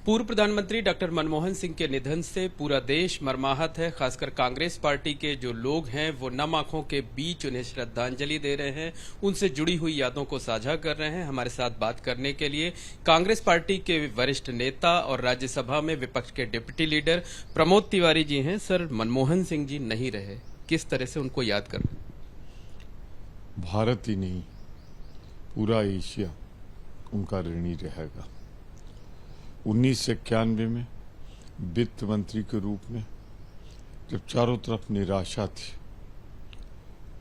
पूर्व प्रधानमंत्री डॉक्टर मनमोहन सिंह के निधन से पूरा देश मर्माहत है। खासकर कांग्रेस पार्टी के जो लोग हैं वो नम आंखों के बीच उन्हें श्रद्धांजलि दे रहे हैं, उनसे जुड़ी हुई यादों को साझा कर रहे हैं। हमारे साथ बात करने के लिए कांग्रेस पार्टी के वरिष्ठ नेता और राज्यसभा में विपक्ष के डिप्टी लीडर प्रमोद तिवारी जी हैं। सर, मनमोहन सिंह जी नहीं रहे, किस तरह से उनको याद कर रहे हैं? भारत ही नहीं, पूरा एशिया उनका ऋणी रहेगा। 1991 में वित्त मंत्री के रूप में जब चारों तरफ निराशा थी,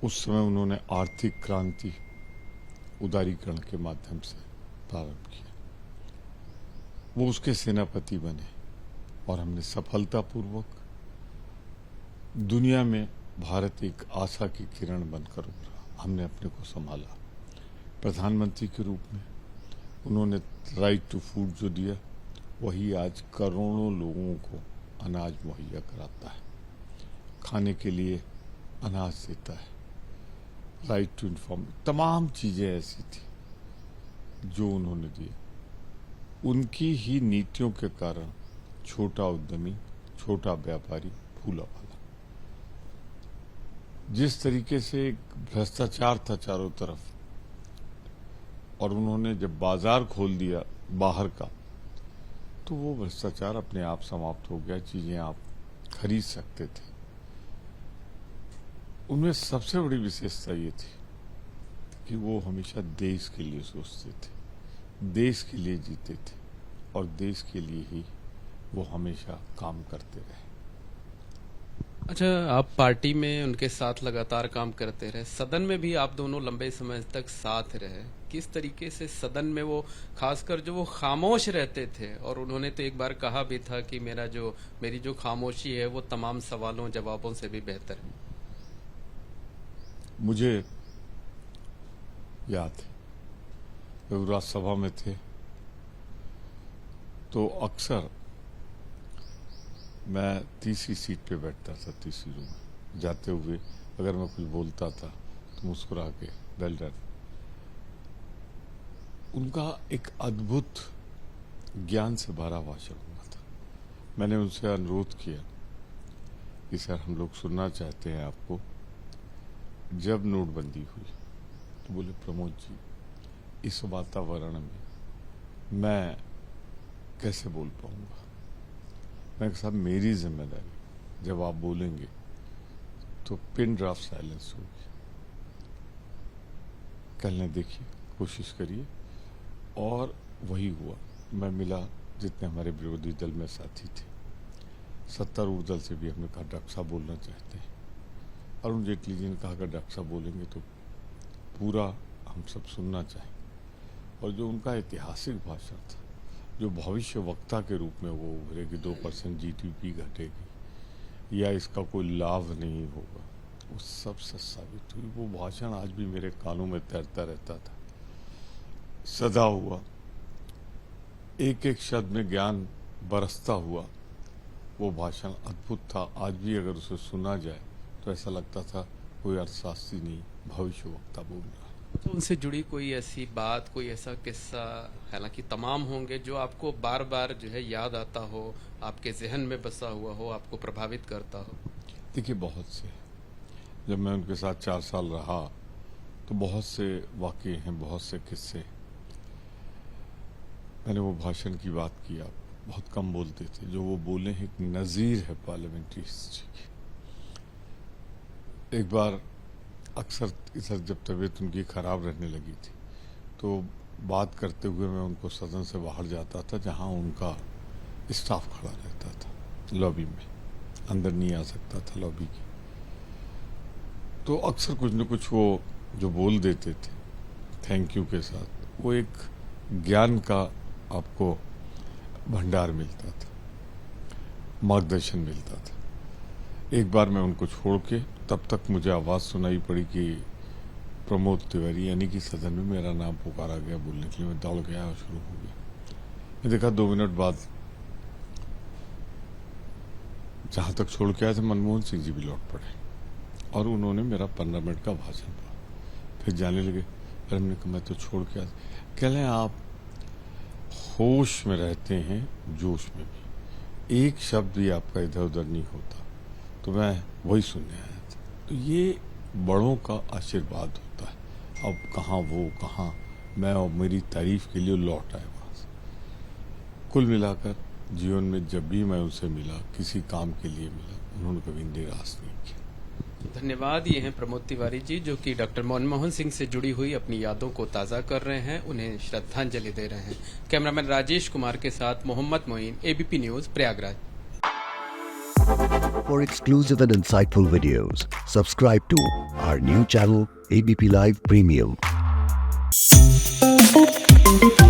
उस समय उन्होंने आर्थिक क्रांति उदारीकरण के माध्यम से प्रारंभ किया। वो उसके सेनापति बने और हमने सफलतापूर्वक दुनिया में भारत एक आशा की किरण बनकर उभरा। हमने अपने को संभाला। प्रधानमंत्री के रूप में उन्होंने राइट टू फूड जो दिया, वही आज करोड़ों लोगों को अनाज मुहैया कराता है, खाने के लिए अनाज देता है। राइट टू इन्फॉर्म, तमाम चीजें ऐसी थी जो उन्होंने दी। उनकी ही नीतियों के कारण छोटा उद्यमी, छोटा व्यापारी फूला फला। जिस तरीके से भ्रष्टाचार था चारों तरफ, और उन्होंने जब बाजार खोल दिया बाहर का, तो वो भ्रष्टाचार अपने आप समाप्त हो गया। चीजें आप खरीद सकते थे। उनमें सबसे बड़ी विशेषता ये थी कि वो हमेशा देश के लिए सोचते थे, देश के लिए जीते थे और देश के लिए ही वो हमेशा काम करते रहे। अच्छा, आप पार्टी में उनके साथ लगातार काम करते रहे, सदन में भी आप दोनों लंबे समय तक साथ रहे। किस तरीके से सदन में वो, खासकर जो वो खामोश रहते थे, और उन्होंने तो एक बार कहा भी था कि मेरी जो खामोशी है वो तमाम सवालों जवाबों से भी बेहतर है। मुझे याद है, जब राज्यसभा में थे तो अक्सर मैं तीसरी सीट पे बैठता था। तीसरी रो में जाते हुए अगर मैं कुछ बोलता था तो मुस्कुरा के वेल डन। उनका एक अद्भुत ज्ञान से भरा भाषण हुआ था। मैंने उनसे अनुरोध किया कि सर, हम लोग सुनना चाहते हैं आपको। जब नोटबंदी हुई तो बोले, प्रमोद जी, इस वातावरण में मैं कैसे बोल पाऊंगा। मैं कहा, साहब, मेरी जिम्मेदारी, जब आप बोलेंगे तो पिन ड्रॉप साइलेंस होगी। कहने देखिए, कोशिश करिए। और वही हुआ। मैं मिला जितने हमारे विरोधी दल में साथी थे, सत्तारूढ़ दल से भी हमने कहा, डॉक्टर साहब बोलना चाहते हैं। अरुण जेटली जी ने कहा कि डॉक्टर साहब बोलेंगे तो पूरा हम सब सुनना चाहें। और जो उनका ऐतिहासिक भाषण था, जो भविष्य वक्ता के रूप में वो उभरे कि 2% जीडीपी घटेगी या इसका कोई लाभ नहीं होगा, वो सब सच साबित हुई। वो भाषण आज भी मेरे कानों में तैरता रहता था, सदा हुआ। एक एक शब्द में ज्ञान बरसता हुआ। वो भाषण अद्भुत था। आज भी अगर उसे सुना जाए तो ऐसा लगता था कोई अर्थशास्त्री नहीं, भविष्य वक्ता बोल रहा। तो उनसे जुड़ी कोई ऐसी बात, कोई ऐसा किस्सा, हालांकि तमाम होंगे, जो आपको बार बार जो है याद आता हो, आपके जहन में बसा हुआ हो, आपको प्रभावित करता हो? देखिए, बहुत से, जब मैं उनके साथ 4 साल रहा तो बहुत से वाक़ये हैं, बहुत से किस्से। मैंने वो भाषण की बात की, आप बहुत कम बोलते थे। जो वो बोले हैं, एक नज़ीर है पार्लियामेंट्री हिस्ट्री की। एक बार अक्सर इधर जब तबीयत उनकी खराब रहने लगी थी तो बात करते हुए मैं उनको सदन से बाहर जाता था, जहां उनका स्टाफ खड़ा रहता था लॉबी में, अंदर नहीं आ सकता था लॉबी की। तो अक्सर कुछ न कुछ वो जो बोल देते थे थैंक यू के साथ, वो एक ज्ञान का आपको भंडार मिलता था, मार्गदर्शन मिलता था। एक बार मैं उनको छोड़ के, तब तक मुझे आवाज़ सुनाई पड़ी कि प्रमोद तिवारी, यानी कि सदन में मेरा नाम पुकारा गया बोलने के लिए। मैं दौड़ गया और शुरू हो गया। मैं देखा 2 मिनट बाद जहां तक छोड़ के आए थे मनमोहन सिंह जी भी लौट पड़े और उन्होंने मेरा 15 मिनट का भाषण पढ़ा। फिर जाने लगे। फिर हमने कहा, मैं तो छोड़ के आया। कह लें आप होश में रहते हैं, जोश में भी। एक शब्द भी आपका इधर उधर नहीं होता, तो मैं वही सुनने आया था। तो ये बड़ों का आशीर्वाद होता है। अब कहाँ वो, कहाँ मैं, और मेरी तारीफ के लिए लौट आए वहां से। कुल मिलाकर जीवन में जब भी मैं उनसे मिला, किसी काम के लिए मिला, उन्होंने कभी निराश नहीं किया। धन्यवाद। ये हैं प्रमोद तिवारी जी, जो कि डॉक्टर मनमोहन सिंह से जुड़ी हुई अपनी यादों को ताज़ा कर रहे हैं, उन्हें श्रद्धांजलि दे रहे हैं। कैमरामैन राजेश कुमार के साथ Mohammad Moin, ABP news, Prayagraj. For exclusive and insightful videos, subscribe to our new channel, ABP Live Premium.